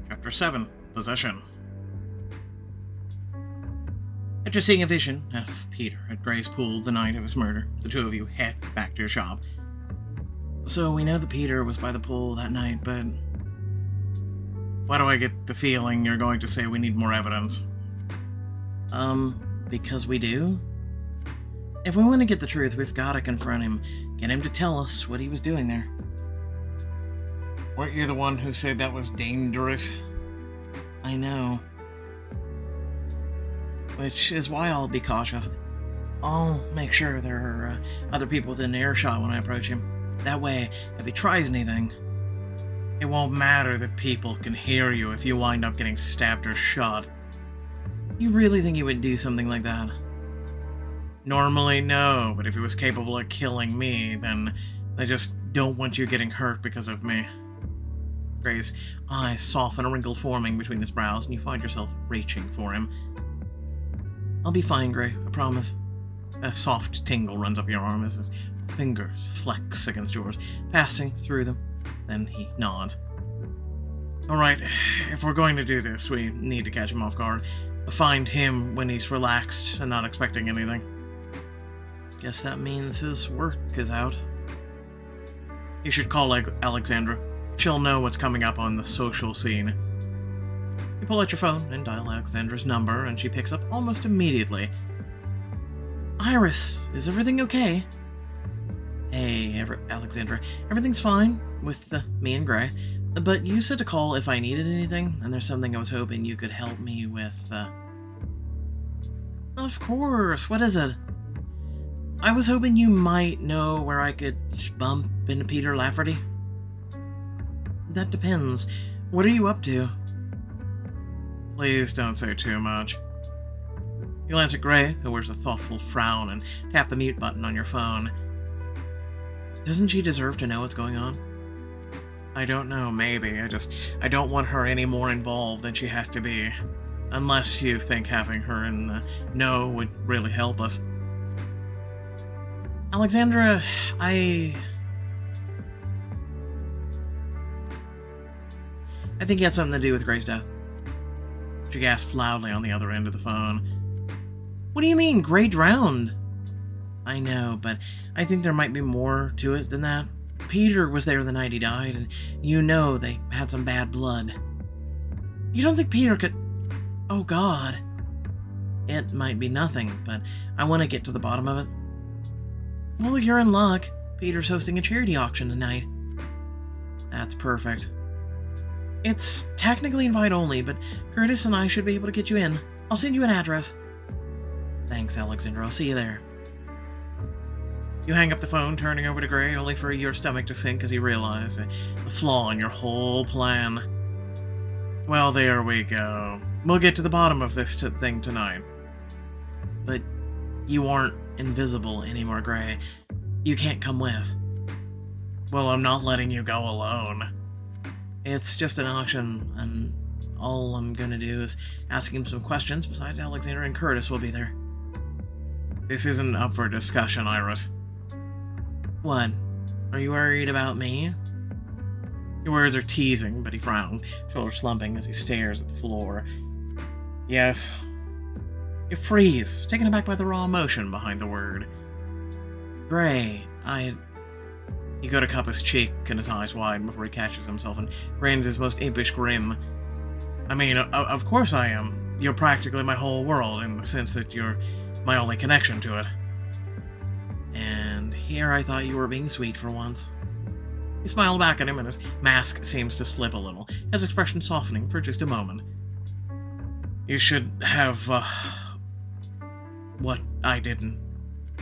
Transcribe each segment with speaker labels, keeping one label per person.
Speaker 1: Chapter 7, Possession. After seeing a vision of Peter at Gray's pool the night of his murder, the two of you head back to your shop. So we know that Peter was by the pool that night, but why do I get the feeling you're going to say we need more evidence? Because we do? If we want to get the truth, we've got to confront him, get him to tell us what he was doing there. Weren't you the one who said that was dangerous? I know. Which is why I'll be cautious. I'll make sure there are other people within earshot when I approach him. That way, if he tries anything, it won't matter that people can hear you if you wind up getting stabbed or shot. You really think he would do something like that? Normally, no, but if he was capable of killing me, then I just don't want you getting hurt because of me. Gray's eyes soften, a wrinkle forming between his brows, and you find yourself reaching for him. I'll be fine, Gray, I promise. A soft tingle runs up your arm as his fingers flex against yours, passing through them. Then he nods. Alright, if we're going to do this, we need to catch him off guard. Find him when he's relaxed and not expecting anything. Guess that means his work is out. You should call Alexandra. She'll know what's coming up on the social scene. You pull out your phone and dial Alexandra's number, and she picks up almost immediately. Iris, is everything okay? Hey, Alexandra, everything's fine with me and Gray, but you said to call if I needed anything, and there's something I was hoping you could help me with. Of course, what is it? I was hoping you might know where I could bump into Peter Lafferty. That depends. What are you up to? Please don't say too much. You glance at Gray, who wears a thoughtful frown, and tap the mute button on your phone. Doesn't she deserve to know what's going on? I don't know, maybe. I don't want her any more involved than she has to be. Unless you think having her in the know would really help us. Alexandra, I think he had something to do with Gray's death. She gasped loudly on the other end of the phone. What do you mean, Gray drowned? I know, but I think there might be more to it than that. Peter was there the night he died, and you know they had some bad blood. You don't think Peter could... Oh, God. It might be nothing, but I want to get to the bottom of it. Well, you're in luck. Peter's hosting a charity auction tonight. That's perfect. It's technically invite only, but Curtis and I should be able to get you in. I'll send you an address. Thanks, Alexandra. I'll see you there. You hang up the phone, turning over to Gray, only for your stomach to sink as you realize the flaw in your whole plan. Well, there we go. We'll get to the bottom of this thing tonight. But you aren't invisible anymore, Gray. You can't come with. Well, I'm not letting you go alone. It's just an auction, and all I'm gonna do is ask him some questions. Besides, Alexandra and Curtis will be there. This isn't up for discussion, Iris. What? Are you worried about me? Your words are teasing, but he frowns, shoulders slumping as he stares at the floor. Yes. You freeze, taken aback by the raw emotion behind the word. Gray, You go to cup his cheek, and his eyes widen before he catches himself and grins his most impish grin. I mean, of course I am. You're practically my whole world, in the sense that you're my only connection to it. And here I thought you were being sweet for once. You smile back at him, and his mask seems to slip a little, his expression softening for just a moment. You should have, what I didn't.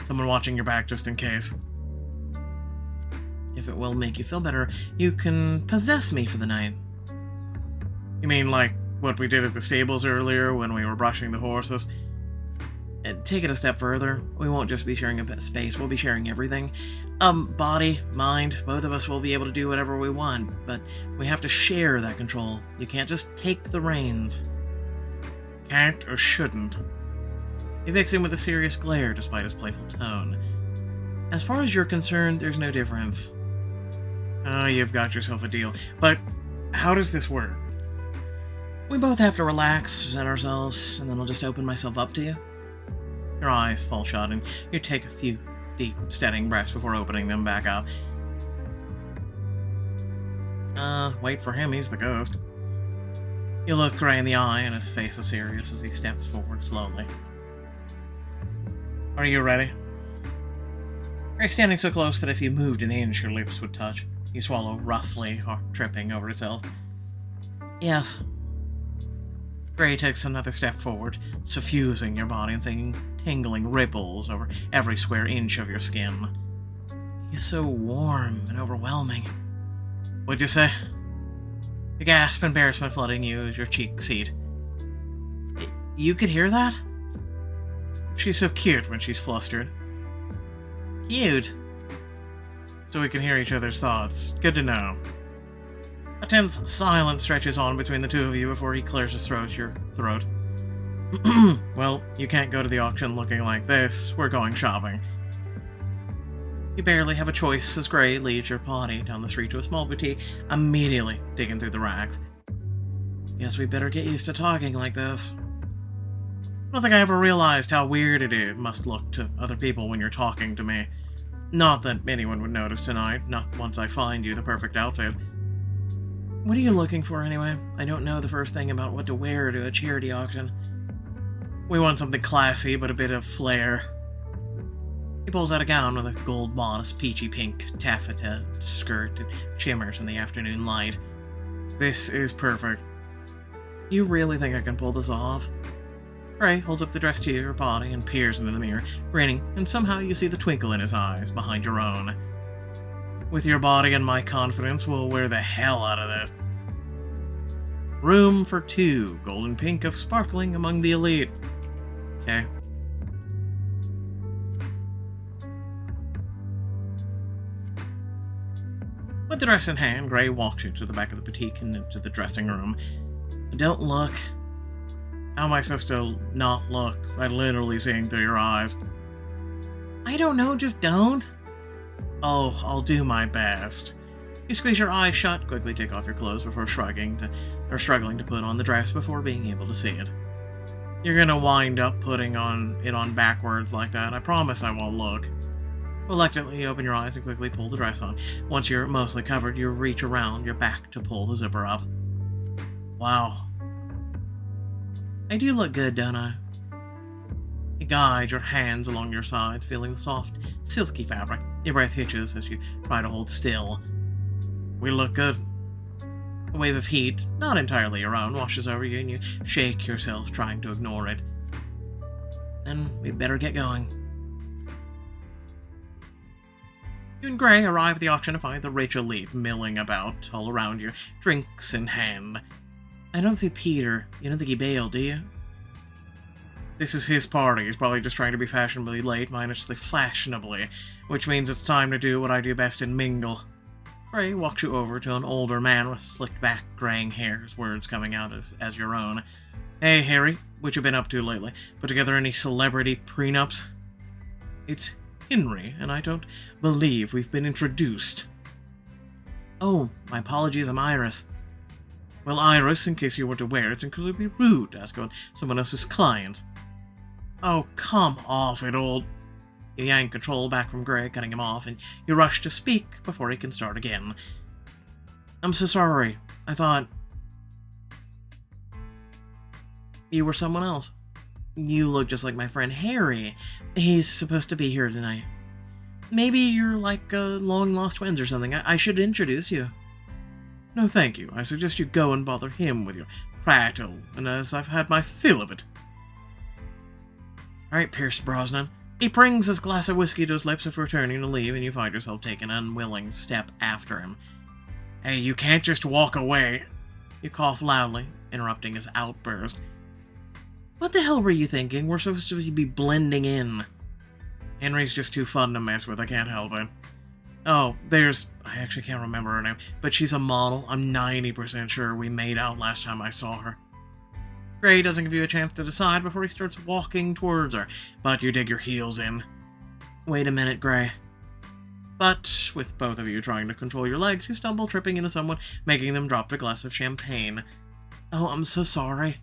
Speaker 1: Someone watching your back just in case. If it will make you feel better, you can possess me for the night. You mean like what we did at the stables earlier when we were brushing the horses? Take it a step further. We won't just be sharing a space, we'll be sharing everything. Body, mind, both of us will be able to do whatever we want, but we have to share that control. You can't just take the reins. Can't or shouldn't? He fixed him with a serious glare despite his playful tone. As far as you're concerned, there's no difference. You've got yourself a deal. But how does this work? We both have to relax, present ourselves, and then I'll just open myself up to you. Your eyes fall shut, and you take a few deep, steadying breaths before opening them back up. Wait for him, he's the ghost. You look Gray in the eye, and his face is serious as he steps forward slowly. Are you ready? Gray's standing so close that if you moved an inch, your lips would touch. You swallow roughly, or tripping over yourself. Yes. Gray takes another step forward, suffusing your body and sending tingling ripples over every square inch of your skin. He's so warm and overwhelming. What'd you say? You gasp, embarrassment flooding you as your cheeks heat. You could hear that? She's so cute when she's flustered. Cute? So we can hear each other's thoughts. Good to know. A tense silence stretches on between the two of you before he clears his throat, your throat. Well, you can't go to the auction looking like this. We're going shopping. You barely have a choice as Gray leads your party down the street to a small boutique, immediately digging through the racks. Guess we better get used to talking like this. I don't think I ever realized how weird it must look to other people when you're talking to me. Not that anyone would notice tonight, not once I find you the perfect outfit. What are you looking for anyway? I don't know the first thing about what to wear to a charity auction. We want something classy, but a bit of flair. He pulls out a gown with a gold bodice, peachy pink taffeta skirt, and shimmers in the afternoon light. This is perfect. You really think I can pull this off? Gray holds up the dress to your body and peers into the mirror, grinning, and somehow you see the twinkle in his eyes behind your own. With your body and my confidence, we'll wear the hell out of this. Room for two, golden pink of sparkling among the elite. Okay. With the dress in hand, Gray walks you to the back of the boutique and into the dressing room. Don't look. How am I supposed to not look? I'm literally seeing through your eyes. I don't know, just don't. Oh, I'll do my best. You squeeze your eyes shut, quickly take off your clothes before struggling to put on the dress before being able to see it. You're gonna wind up putting it on backwards like that. I promise I won't look. Reluctantly, you open your eyes and quickly pull the dress on. Once you're mostly covered, you reach around your back to pull the zipper up. Wow. I do look good, don't I? You guide your hands along your sides, feeling the soft, silky fabric. Your breath hitches as you try to hold still. We look good. A wave of heat, not entirely your own, washes over you and you shake yourself, trying to ignore it. Then we'd better get going. You and Gray arrive at the auction to find the rich elite milling about all around you, drinks in hand. I don't see Peter. You don't think he bailed, do you? This is his party. He's probably just trying to be fashionably late, minus the fashionably, which means it's time to do what I do best and mingle. Gray walks you over to an older man with slicked back, graying hair, his words coming out as your own. Hey, Harry, what you been up to lately? Put together any celebrity prenups? It's Henry, and I don't believe we've been introduced. Oh, my apologies, I'm Iris. Well, Iris, in case you were to wear, it's incredibly rude to ask about someone else's client. Oh, come off it, old... You yank control back from Gray, cutting him off, and you rush to speak before he can start again. I'm so sorry. I thought... you were someone else. You look just like my friend Harry. He's supposed to be here tonight. Maybe you're like long-lost twins or something. I should introduce you. No, thank you. I suggest you go and bother him with your prattle, and as I've had my fill of it. Alright, Pierce Brosnan. He brings his glass of whiskey to his lips before turning to leave, and you find yourself taking an unwilling step after him. Hey, you can't just walk away. You cough loudly, interrupting his outburst. What the hell were you thinking? We're supposed to be blending in. Henry's just too fun to mess with, I can't help it. Oh, I actually can't remember her name, but she's a model. I'm 90% sure we made out last time I saw her. Gray doesn't give you a chance to decide before he starts walking towards her, but you dig your heels in. Wait a minute, Gray. But, with both of you trying to control your legs, you stumble, tripping into someone, making them drop a glass of champagne. Oh, I'm so sorry.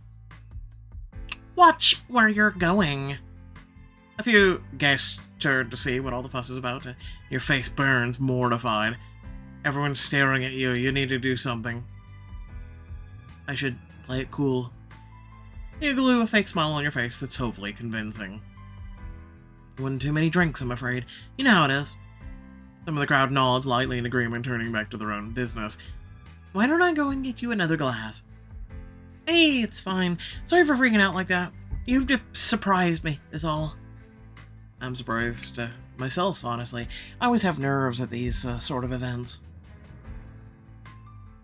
Speaker 1: Watch where you're going. A few guests turn to see what all the fuss is about. Your face burns, mortified. Everyone's staring at you. You need to do something. I should play it cool. You glue a fake smile on your face that's hopefully convincing. One too many drinks, I'm afraid. You know how it is. Some of the crowd nods lightly in agreement, turning back to their own business. Why don't I go and get you another glass? Hey, it's fine. Sorry for freaking out like that. You've just surprised me, is all. I'm surprised myself, honestly. I always have nerves at these sort of events.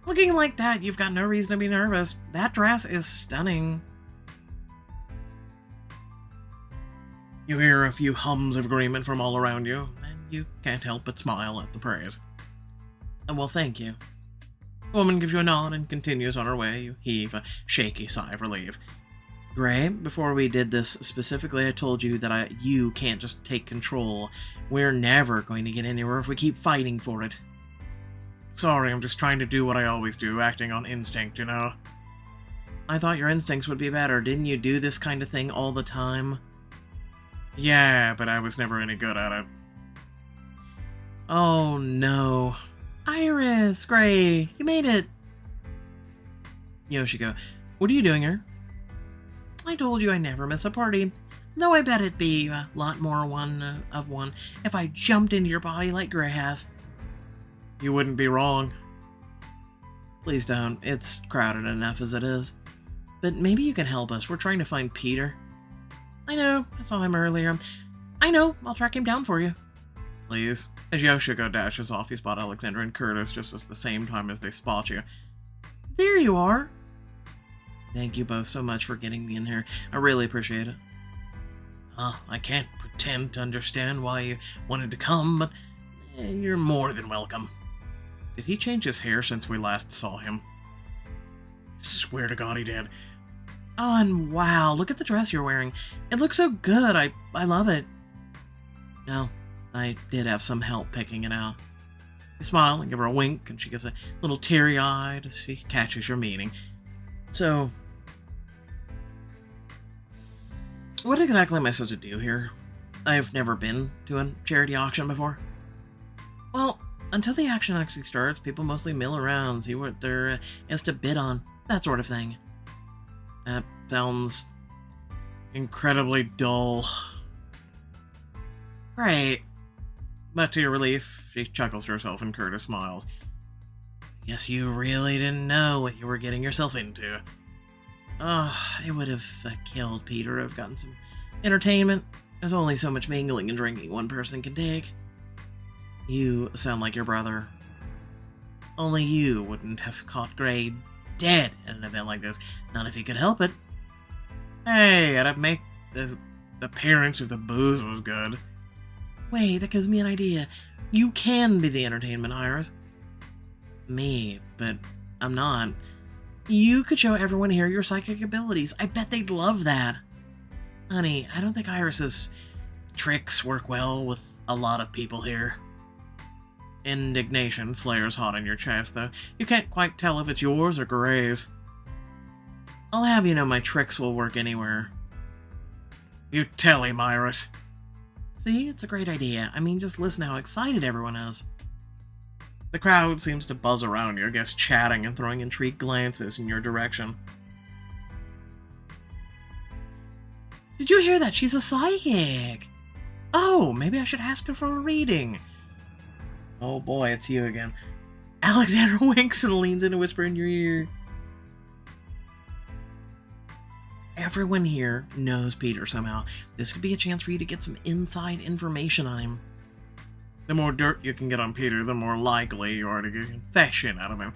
Speaker 1: Looking like that, you've got no reason to be nervous. That dress is stunning. You hear a few hums of agreement from all around you, and you can't help but smile at the praise. Well, thank you. The woman gives you a nod and continues on her way. You heave a shaky sigh of relief. Gray, before we did this specifically, I told you that you can't just take control. We're never going to get anywhere if we keep fighting for it. Sorry, I'm just trying to do what I always do, acting on instinct, you know? I thought your instincts would be better. Didn't you do this kind of thing all the time? Yeah, but I was never any good at it. Oh, no. Iris, Gray, you made it. Yoshiko, what are you doing here? I told you I never miss a party, though I bet it'd be a lot more one if I jumped into your body like Gray has. You wouldn't be wrong. Please don't. It's crowded enough as it is. But maybe you can help us. We're trying to find Peter. I know. I saw him earlier. I know. I'll track him down for you. Please. As Yoshiko dashes off, you spot Alexandra and Curtis just at the same time as they spot you. There you are. Thank you both so much for getting me in here. I really appreciate it. I can't pretend to understand why you wanted to come, but you're more than welcome. Did he change his hair since we last saw him? I swear to God he did. Oh, and wow, look at the dress you're wearing. It looks so good. I love it. No, I did have some help picking it out. You smile and give her a wink, and she gives a little teary-eyed as she catches your meaning. So, what exactly am I supposed to do here? I've never been to a charity auction before. Well, until the action actually starts, people mostly mill around, see what there is to bid on, that sort of thing. That sounds incredibly dull. Right. But to your relief, she chuckles to herself and Curtis smiles. Guess you really didn't know what you were getting yourself into. It would have killed Peter to have gotten some entertainment. There's only so much mingling and drinking one person can take. You sound like your brother. Only you wouldn't have caught Gray dead at an event like this. Not if you could help it. Hey, I'd make the appearance if the booze was good. Wait, that gives me an idea. You can be the entertainment, Iris. Me, but I'm not. You could show everyone here your psychic abilities. I bet they'd love that. Honey, I don't think Iris's tricks work well with a lot of people here. Indignation flares hot in your chest, though. You can't quite tell if it's yours or Gray's. I'll have you know my tricks will work anywhere. You tell him, Iris. See, it's a great idea. I mean, just listen how excited everyone is. The crowd seems to buzz around you, I guess chatting and throwing intrigued glances in your direction. Did you hear that? She's a psychic! Oh, maybe I should ask her for a reading. Oh boy, it's you again. Alexandra winks and leans in to whisper in your ear. Everyone here knows Peter somehow. This could be a chance for you to get some inside information on him. The more dirt you can get on Peter, the more likely you are to get a confession out of him.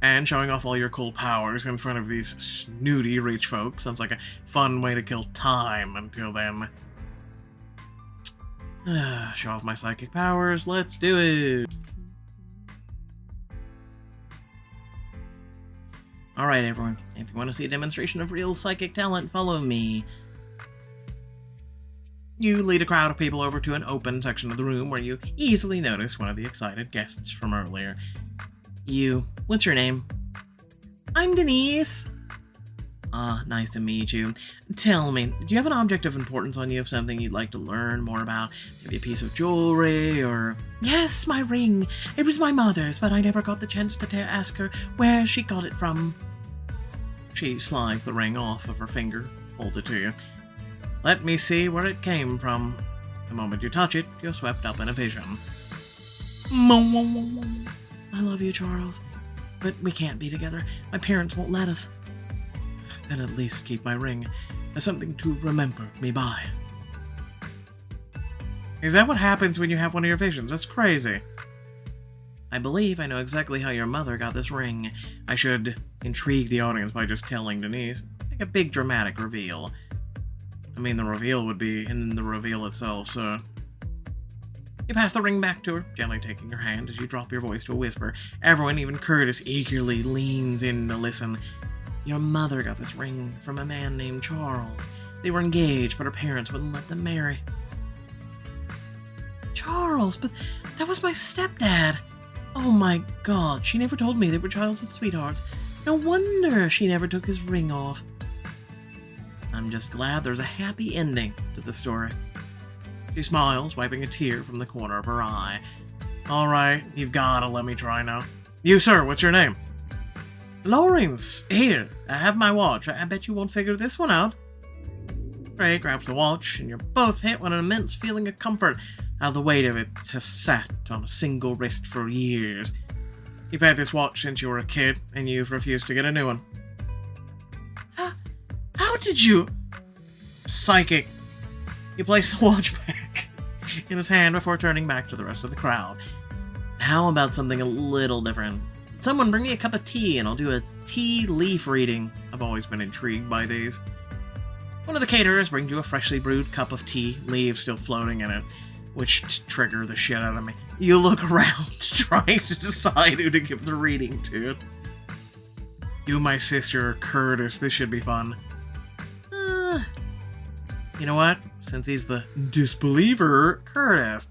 Speaker 1: And showing off all your cool powers in front of these snooty rich folk sounds like a fun way to kill time until then. Show off my psychic powers, let's do it! Alright everyone, if you want to see a demonstration of real psychic talent, follow me. You lead a crowd of people over to an open section of the room where you easily notice one of the excited guests from earlier. What's your name? I'm Denise. Nice to meet you. Tell me, do you have an object of importance on you, something you'd like to learn more about? Maybe a piece of jewelry, or... Yes, my ring. It was my mother's, but I never got the chance to ask her where she got it from. She slides the ring off of her finger, holds it to you. Let me see where it came from. The moment you touch it, you're swept up in a vision. I love you, Charles, but we can't be together. My parents won't let us. Then at least keep my ring as something to remember me by. Is that what happens when you have one of your visions? That's crazy. I believe I know exactly how your mother got this ring. I should intrigue the audience by just telling Denise. Make a big dramatic reveal. I mean, the reveal would be in the reveal itself, so... You pass the ring back to her, gently taking her hand as you drop your voice to a whisper. Everyone, even Curtis, eagerly leans in to listen. Your mother got this ring from a man named Charles. They were engaged, but her parents wouldn't let them marry. Charles, but that was my stepdad. Oh my God, she never told me they were childhood sweethearts. No wonder she never took his ring off. I'm just glad there's a happy ending to the story. She smiles, wiping a tear from the corner of her eye. All right, you've gotta let me try now. You, sir, what's your name? Lawrence. Here, I have my watch. I bet you won't figure this one out. Ray grabs the watch, and you're both hit with an immense feeling of comfort. How the weight of it has sat on a single wrist for years. You've had this watch since you were a kid, and you've refused to get a new one. How did you... Psychic. You place the watch back in his hand before turning back to the rest of the crowd. How about something a little different? Someone bring me a cup of tea and I'll do a tea leaf reading. I've always been intrigued by these. One of the caterers brings you a freshly brewed cup of tea, leaves still floating in it, which trigger the shit out of me. You look around, trying to decide who to give the reading to. You, my sister, Curtis, this should be fun. You know what? Since he's the disbeliever, Curtis.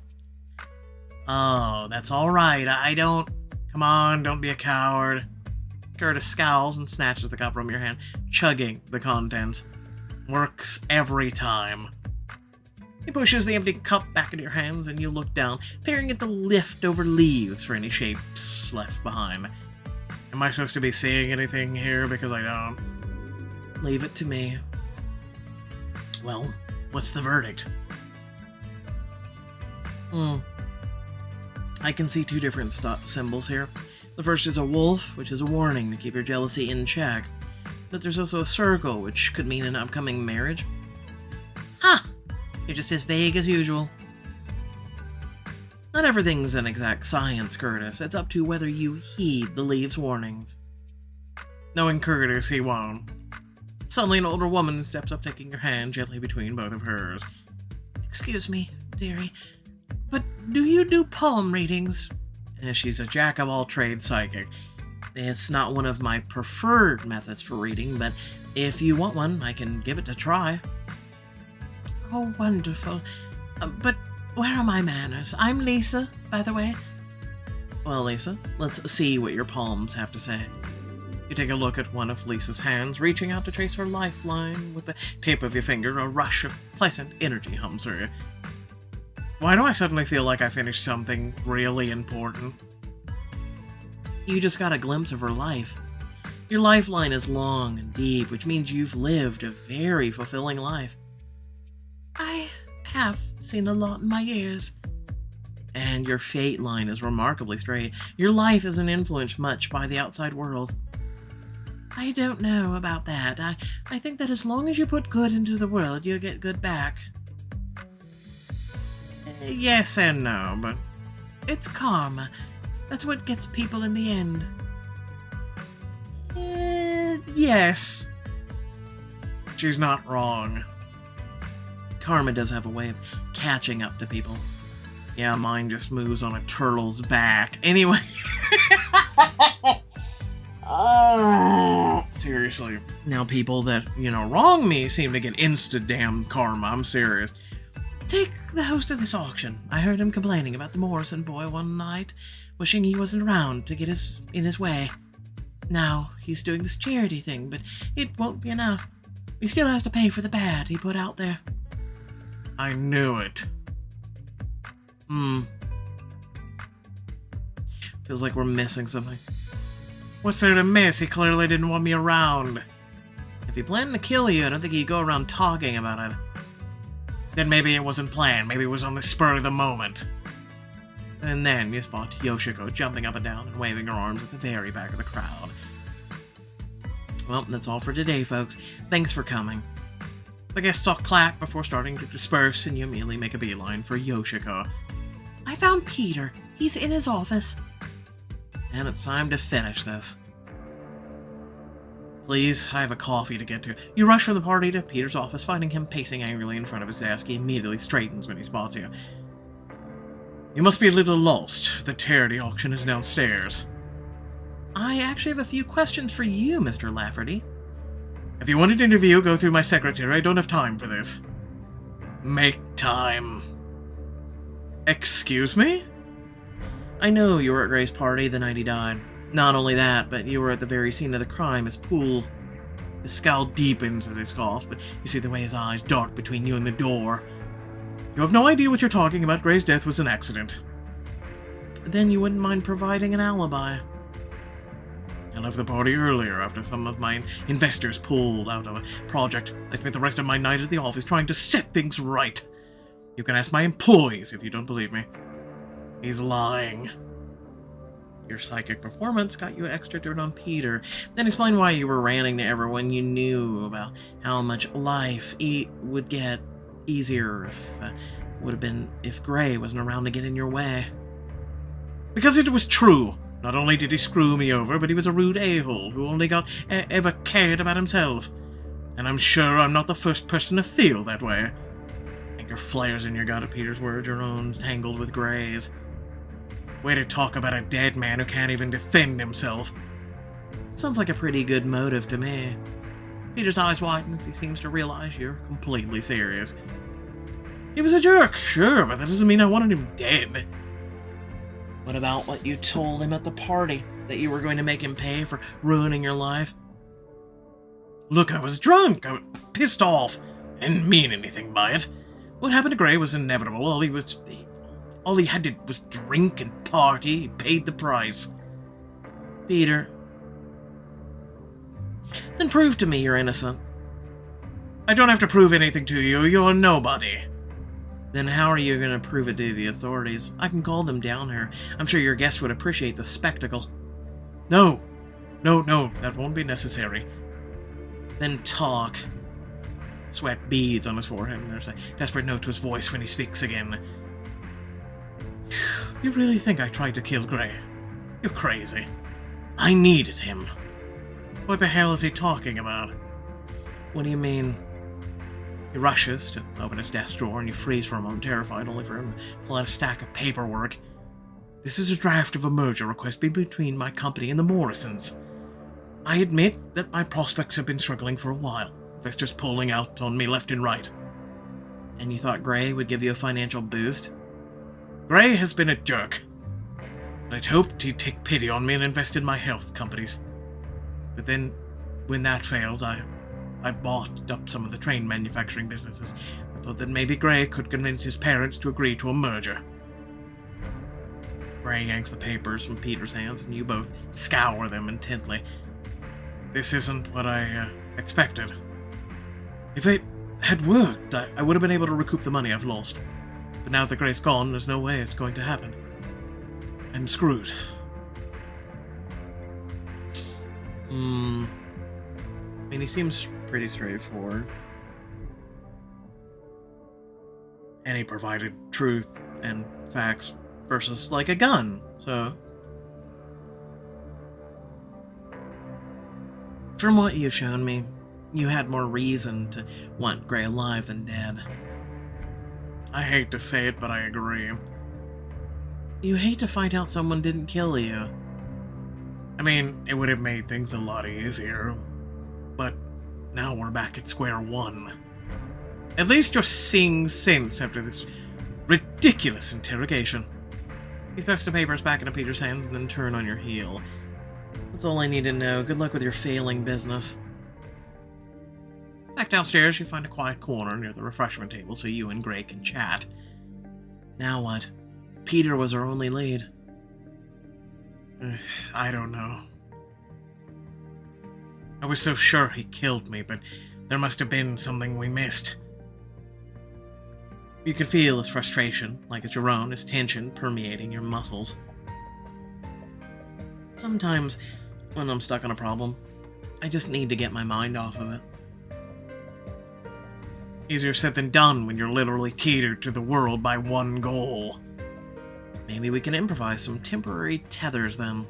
Speaker 1: Oh, that's alright. I don't... Come on, don't be a coward. Curtis scowls and snatches the cup from your hand, chugging the contents. Works every time. He pushes the empty cup back into your hands and you look down, peering at the leftover leaves for any shapes left behind. Am I supposed to be seeing anything here? Because I don't. Leave it to me. Well, what's the verdict? I can see two different symbols here. The first is a wolf, which is a warning to keep your jealousy in check. But there's also a circle, which could mean an upcoming marriage. Ha! You're just as vague as usual. Not everything's an exact science, Curtis. It's up to whether you heed the leaves' warnings. Knowing Curtis, he won't. Suddenly, an older woman steps up, taking your hand gently between both of hers. Excuse me, dearie, but do you do palm readings? She's a jack-of-all-trades psychic. It's not one of my preferred methods for reading, but if you want one, I can give it a try. Oh, wonderful. But where are my manners? I'm Lisa, by the way. Well, Lisa, let's see what your palms have to say. You take a look at one of Lisa's hands, reaching out to trace her lifeline with the tip of your finger. A rush of pleasant energy hums through you. Why do I suddenly feel like I finished something really important? You just got a glimpse of her life. Your lifeline is long and deep, which means you've lived a very fulfilling life. I have seen a lot in my years. And your fate line is remarkably straight. Your life isn't influenced much by the outside world. I don't know about that. I think that as long as you put good into the world, you'll get good back. Yes and no, but it's karma. That's what gets people in the end. Yes. She's not wrong. Karma does have a way of catching up to people. Yeah, mine just moves on a turtle's back. Anyway. Seriously. Now people that, wrong me seem to get insta-damn karma. I'm serious. Take the host of this auction. I heard him complaining about the Morrison boy one night, wishing he wasn't around to get in his way. Now, he's doing this charity thing, but it won't be enough. He still has to pay for the bad he put out there.
Speaker 2: I knew it.
Speaker 1: Feels like we're missing something.
Speaker 2: What's there to miss? He clearly didn't want me around.
Speaker 1: If he planned to kill you, I don't think he'd go around talking about it.
Speaker 2: Then maybe it wasn't planned. Maybe it was on the spur of the moment.
Speaker 1: And then you spot Yoshiko jumping up and down and waving her arms at the very back of the crowd. Well, that's all for today, folks. Thanks for coming. The guests all clap before starting to disperse, and you immediately make a beeline for Yoshiko. I found Peter. He's in his office. And it's time to finish this. Please, I have a coffee to get to. You rush from the party to Peter's office, finding him pacing angrily in front of his desk. He immediately straightens when he spots you.
Speaker 2: You must be a little lost. The charity auction is downstairs.
Speaker 1: I actually have a few questions for you, Mr. Lafferty.
Speaker 2: If you want an interview, go through my secretary. I don't have time for this. Make time. Excuse me?
Speaker 1: I know you were at Gray's party the night he died. Not only that, but you were at the very scene of the crime, his pool.
Speaker 2: His scowl deepens as he scoffs, but you see the way his eyes dart between you and the door. You have no idea what you're talking about. Gray's death was an accident.
Speaker 1: Then you wouldn't mind providing an alibi.
Speaker 2: I left the party earlier after some of my investors pulled out of a project. I spent the rest of my night at the office trying to set things right. You can ask my employees if you don't believe me. He's lying.
Speaker 1: Your psychic performance got you extra dirt on Peter. Then explain why you were ranting to everyone you knew about how much life would get easier if Gray wasn't around to get in your way.
Speaker 2: Because it was true. Not only did he screw me over, but he was a rude a-hole who only ever cared about himself. And I'm sure I'm not the first person to feel that way. Anger flares in your gut at Peter's words, your own tangled with Gray's. Way to talk about a dead man who can't even defend himself.
Speaker 1: Sounds like a pretty good motive to me. Peter's eyes widen as he seems to realize you're completely serious.
Speaker 2: He was a jerk, sure, but that doesn't mean I wanted him dead.
Speaker 1: What about what you told him at the party? That you were going to make him pay for ruining your life?
Speaker 2: Look, I was drunk. I was pissed off. I didn't mean anything by it. What happened to Gray was inevitable. All he had to do was drink and party. He paid the price.
Speaker 1: Peter. Then prove to me you're innocent.
Speaker 2: I don't have to prove anything to you. You're nobody.
Speaker 1: Then how are you going to prove it to the authorities? I can call them down here. I'm sure your guests would appreciate the spectacle.
Speaker 2: No, that won't be necessary.
Speaker 1: Then talk. Sweat beads on his forehead, and there's a desperate note to his voice when he speaks again.
Speaker 2: You really think I tried to kill Gray? You're crazy. I needed him. What the hell is he talking about?
Speaker 1: What do you mean? He rushes to open his desk drawer, and you freeze for a moment, terrified, only for him to pull out a stack of paperwork.
Speaker 2: This is a draft of a merger request between my company and the Morrisons. I admit that my prospects have been struggling for a while. Investors pulling out on me left and right.
Speaker 1: And you thought Gray would give you a financial boost?
Speaker 2: Gray has been a jerk. I'd hoped he'd take pity on me and invest in my health companies. But then, when that failed, I bought up some of the train manufacturing businesses. I thought that maybe Gray could convince his parents to agree to a merger.
Speaker 1: Gray yanks the papers from Peter's hands, and you both scour them intently.
Speaker 2: This isn't what I expected. If it had worked, I would have been able to recoup the money I've lost. But now that Gray's gone, there's no way it's going to happen. I'm screwed.
Speaker 1: I mean, he seems pretty straightforward.
Speaker 2: And he provided truth
Speaker 1: and facts versus, like, a gun, so... From what you've shown me, you had more reason to want Gray alive than dead.
Speaker 2: I hate to say it, but I agree.
Speaker 1: You hate to find out someone didn't kill you.
Speaker 2: I mean, it would have made things a lot easier. But now we're back at square one. At least you're seeing sense after this ridiculous interrogation.
Speaker 1: You thrust the papers back into Peter's hands and then turn on your heel. That's all I need to know. Good luck with your failing business.
Speaker 2: Back downstairs, you find a quiet corner near the refreshment table so you and Gray can chat.
Speaker 1: Now what? Peter was our only lead.
Speaker 2: I don't know. I was so sure he killed me, but there must have been something we missed.
Speaker 1: You can feel his frustration, like it's your own, his tension permeating your muscles. Sometimes, when I'm stuck on a problem, I just need to get my mind off of it.
Speaker 2: Easier said than done when you're literally teetered to the world by one goal.
Speaker 1: Maybe we can improvise some temporary tethers then.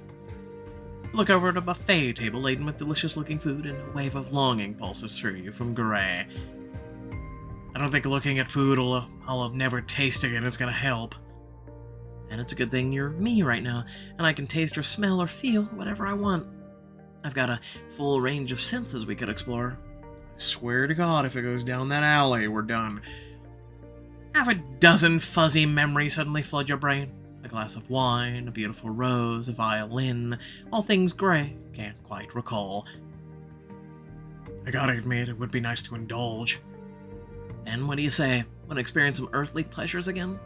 Speaker 2: Look over at a buffet table laden with delicious-looking food, and a wave of longing pulses through you from Gray. I don't think looking at food I'll never taste again is gonna help.
Speaker 1: And it's a good thing you're me right now, and I can taste or smell or feel whatever I want. I've got a full range of senses we could explore.
Speaker 2: I swear to God, if it goes down that alley, we're done. Half a dozen fuzzy memories suddenly flood your brain. A glass of wine, a beautiful rose, a violin, all things Gray can't quite recall. I gotta admit, it would be nice to indulge.
Speaker 1: And what do you say? Want to experience some earthly pleasures again?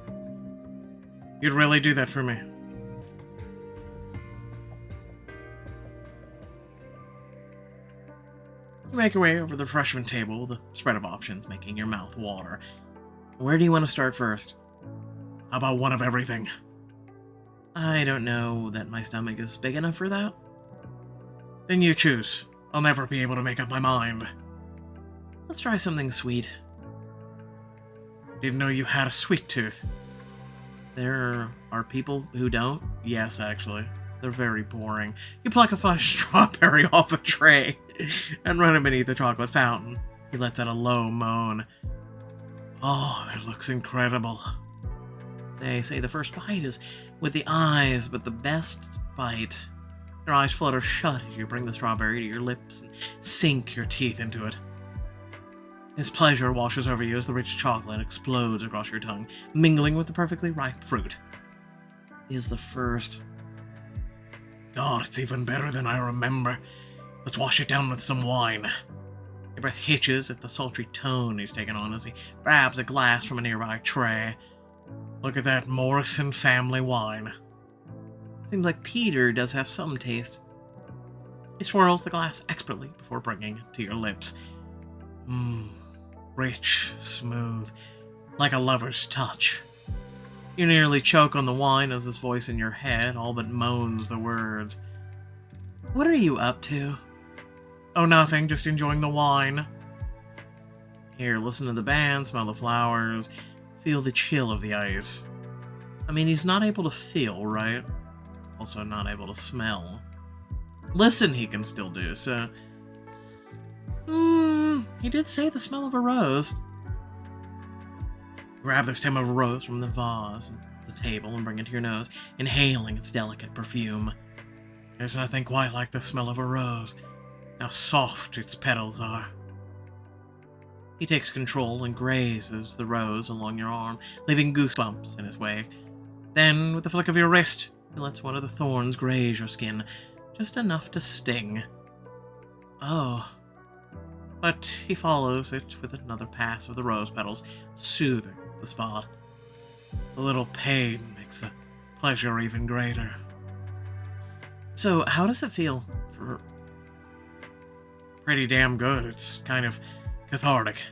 Speaker 2: You'd really do that for me.
Speaker 1: You make your way over the refreshment table, the spread of options making your mouth water. Where do you want to start first?
Speaker 2: How about one of everything?
Speaker 1: I don't know that my stomach is big enough for that.
Speaker 2: Then you choose. I'll never be able to make up my mind.
Speaker 1: Let's try something sweet.
Speaker 2: Didn't know you had a sweet tooth.
Speaker 1: There are people who don't.
Speaker 2: Yes, actually. They're very boring. You pluck a fresh strawberry off a tray and run it beneath the chocolate fountain. He lets out a low moan. Oh, that looks incredible.
Speaker 1: They say the first bite is with the eyes, but the best bite. Your eyes flutter shut as you bring the strawberry to your lips and sink your teeth into it.
Speaker 2: His pleasure washes over you as the rich chocolate explodes across your tongue, mingling with the perfectly ripe fruit.
Speaker 1: Is the first.
Speaker 2: God, it's even better than I remember. Let's wash it down with some wine. Your breath hitches at the sultry tone he's taken on as he grabs a glass from a nearby tray. Look at that Morrison family wine.
Speaker 1: Seems like Peter does have some taste.
Speaker 2: He swirls the glass expertly before bringing it to your lips. Rich, smooth, like a lover's touch. You nearly choke on the wine as his voice in your head all but moans the words.
Speaker 1: What are you up to?
Speaker 2: Oh, nothing, just enjoying the wine.
Speaker 1: Here, listen to the band, smell the flowers, feel the chill of the ice. I mean, he's not able to feel, right? Also not able to smell. Listen, he can still do, so... he did say the smell of a rose.
Speaker 2: Grab the stem of a rose from the vase at the table and bring it to your nose, inhaling its delicate perfume. There's nothing quite like the smell of a rose. How soft its petals are.
Speaker 1: He takes control and grazes the rose along your arm, leaving goosebumps in his wake.
Speaker 2: Then, with the flick of your wrist,
Speaker 1: he lets one of the thorns graze your skin, just enough to sting. Oh.
Speaker 2: But he follows it with another pass of the rose petals, soothing the spot. A little pain makes the pleasure even greater.
Speaker 1: So, how does it feel?
Speaker 2: Pretty damn good. It's kind of cathartic.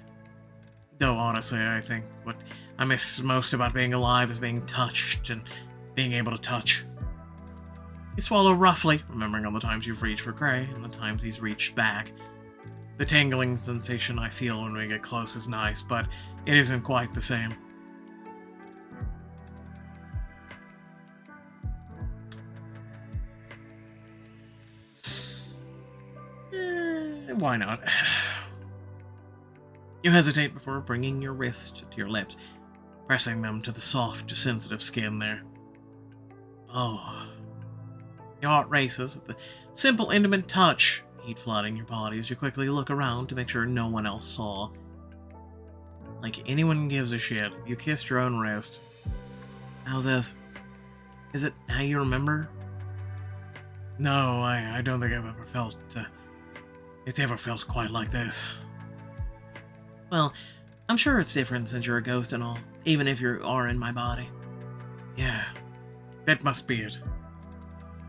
Speaker 2: Though, honestly, I think what I miss most about being alive is being touched and being able to touch. You swallow roughly, remembering all the times you've reached for Gray and the times he's reached back. The tingling sensation I feel when we get close is nice, but it isn't quite the same. Why not? You hesitate before bringing your wrist to your lips, pressing them to the soft, sensitive skin there. Oh. Your heart races at the simple, intimate touch, heat flooding your body as you quickly look around to make sure no one else saw. Like anyone gives a shit, you kissed your own wrist.
Speaker 1: How's this? Is it how you remember?
Speaker 2: No, I don't think I've ever felt, it's ever felt quite like this.
Speaker 1: Well, I'm sure it's different since you're a ghost and all, even if you are in my body.
Speaker 2: Yeah, that must be it.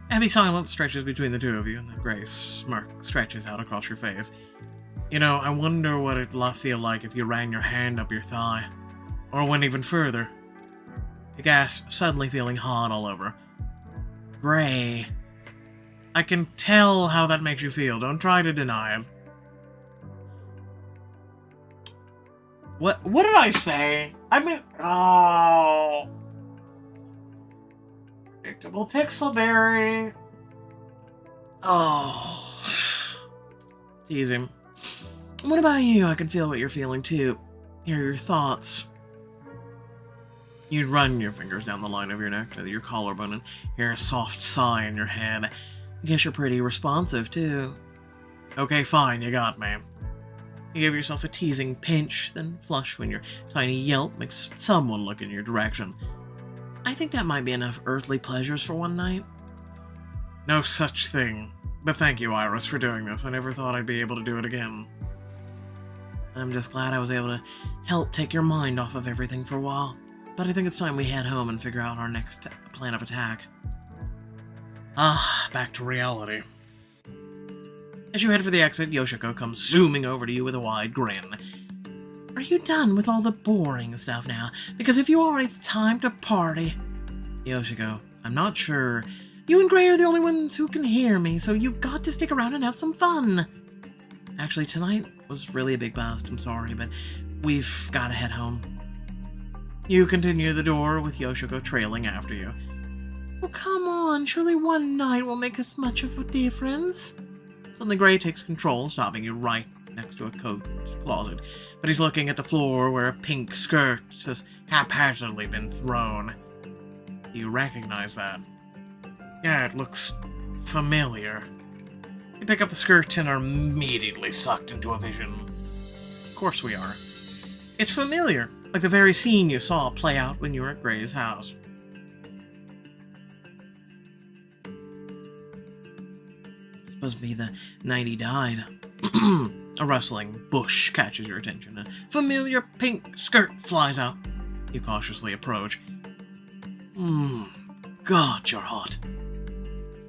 Speaker 1: Heavy silence stretches between the two of you, and the gray smirk stretches out across your face.
Speaker 2: You know, I wonder what it'd feel like if you ran your hand up your thigh. Or went even further.
Speaker 1: You gasp, suddenly feeling hot all over. Gray.
Speaker 2: I can tell how that makes you feel. Don't try to deny it.
Speaker 1: What did I say? I mean, oh. Predictable Pixelberry. Oh. Tease him. What about you? I can feel what you're feeling too. Hear your thoughts. You'd run your fingers down the line of your neck to your collarbone and hear a soft sigh in your head. Guess you're pretty responsive too.
Speaker 2: Okay, fine, you got me.
Speaker 1: You give yourself a teasing pinch, then flush when your tiny yelp makes someone look in your direction. I think that might be enough earthly pleasures for one night.
Speaker 2: No such thing. But thank you, Iris, for doing this. I never thought I'd be able to do it again.
Speaker 1: I'm just glad I was able to help take your mind off of everything for a while. But I think it's time we head home and figure out our next plan of attack.
Speaker 2: Back to reality.
Speaker 1: As you head for the exit, Yoshiko comes zooming over to you with a wide grin. Are you done with all the boring stuff now? Because if you are, it's time to party. Yoshiko, I'm not sure. You and Gray are the only ones who can hear me, so you've got to stick around and have some fun. Actually, tonight was really a big bust. I'm sorry, but we've got to head home. You continue the door with Yoshiko trailing after you. Oh, come on. Surely one night will make us much of a difference. Suddenly Gray takes control, stopping you right next to a coat closet. But he's looking at the floor where a pink skirt has haphazardly been thrown. Do you recognize that?
Speaker 2: Yeah, it looks familiar. You pick up the skirt and are immediately sucked into a vision.
Speaker 1: Of course we are. It's familiar, like the very scene you saw play out when you were at Gray's house. It's supposed to be the night he died. A rustling bush catches your attention. A familiar pink skirt flies out. You cautiously approach. God, you're hot.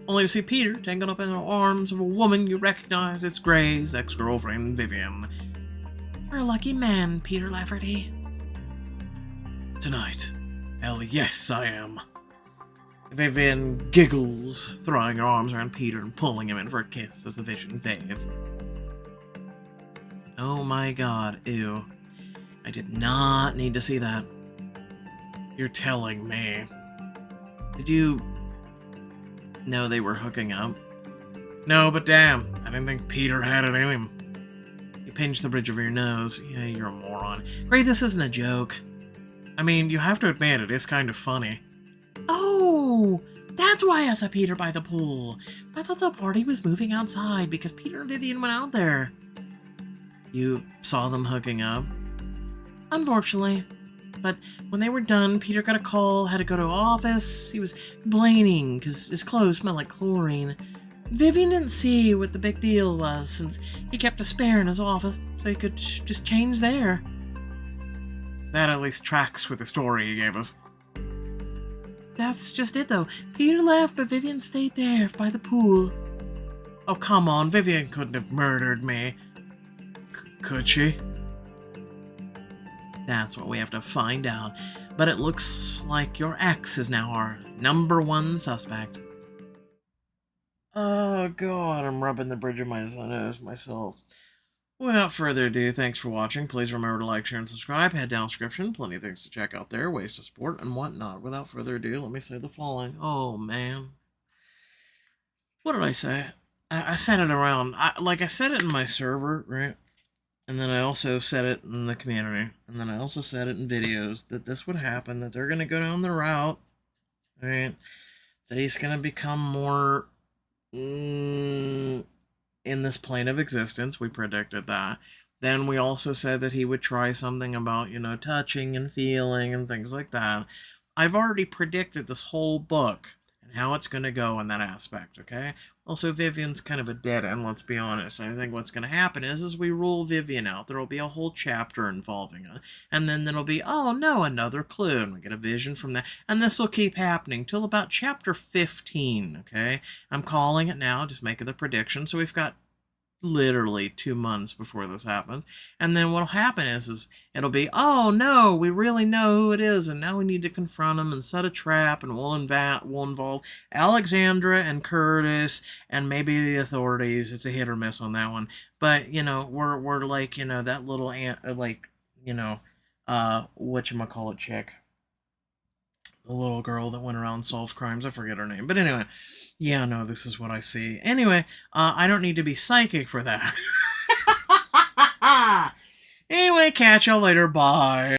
Speaker 1: Only to see Peter tangled up in the arms of a woman you recognize. It's Gray's ex-girlfriend, Vivian. You're a lucky man, Peter Lafferty.
Speaker 2: Tonight. Hell yes, I am.
Speaker 1: Vivian giggles, throwing her arms around Peter and pulling him in for a kiss as the vision fades. Oh my god, ew. I did not need to see that.
Speaker 2: You're telling me.
Speaker 1: Did you know they were hooking up?
Speaker 2: No, but damn, I didn't think Peter had it in him.
Speaker 1: You pinch the bridge of your nose. Yeah, you're a moron. Gray, this isn't a joke.
Speaker 2: I mean, you have to admit it is kind of funny.
Speaker 1: Oh, that's why I saw Peter by the pool. I thought the party was moving outside because Peter and Vivian went out there. You saw them hooking up? Unfortunately. But when they were done, Peter got a call, had to go to office. He was complaining because his clothes smelled like chlorine. Vivian didn't see what the big deal was since he kept a spare in his office so he could just change there.
Speaker 2: That at least tracks with the story you gave us.
Speaker 1: That's just it though. Peter left, but Vivian stayed there by the pool.
Speaker 2: Oh, come on. Vivian couldn't have murdered me. Could she?
Speaker 1: That's what we have to find out. But it looks like your ex is now our #1 suspect. Oh god, I'm rubbing the bridge of my nose myself. Without further ado, thanks for watching. Please remember to like, share, and subscribe. Head down description. Plenty of things to check out there, ways to support, and whatnot. Without further ado, let me say the following. Oh, man. What did I say? I said it around. I said it in my server, right? And then I also said it in the community. And then I also said it in videos that this would happen, that they're going to go down the route, right? That he's going to become more in this plane of existence. We predicted that. Then we also said that he would try something about, touching and feeling and things like that. I've already predicted this whole book. and how it's going to go in that aspect, okay? Also, Vivian's kind of a dead end, let's be honest. I think what's going to happen is we rule Vivian out. There will be a whole chapter involving it. And then there'll be, oh no, another clue. And we get a vision from that. And this will keep happening till about chapter 15, okay? I'm calling it now, just making the prediction. So we've got literally 2 months before this happens. And then what'll happen is it'll be, oh no, we really know who it is, and now we need to confront him and set a trap, and we'll involve Alexandra and Curtis and maybe the authorities. It's a hit or miss on that one. But, we're like, that little whatchamacallit chick. The little girl that went around and solves crimes. I forget her name. But anyway, yeah, no, this is what I see. Anyway, I don't need to be psychic for that. Anyway, catch y'all later. Bye.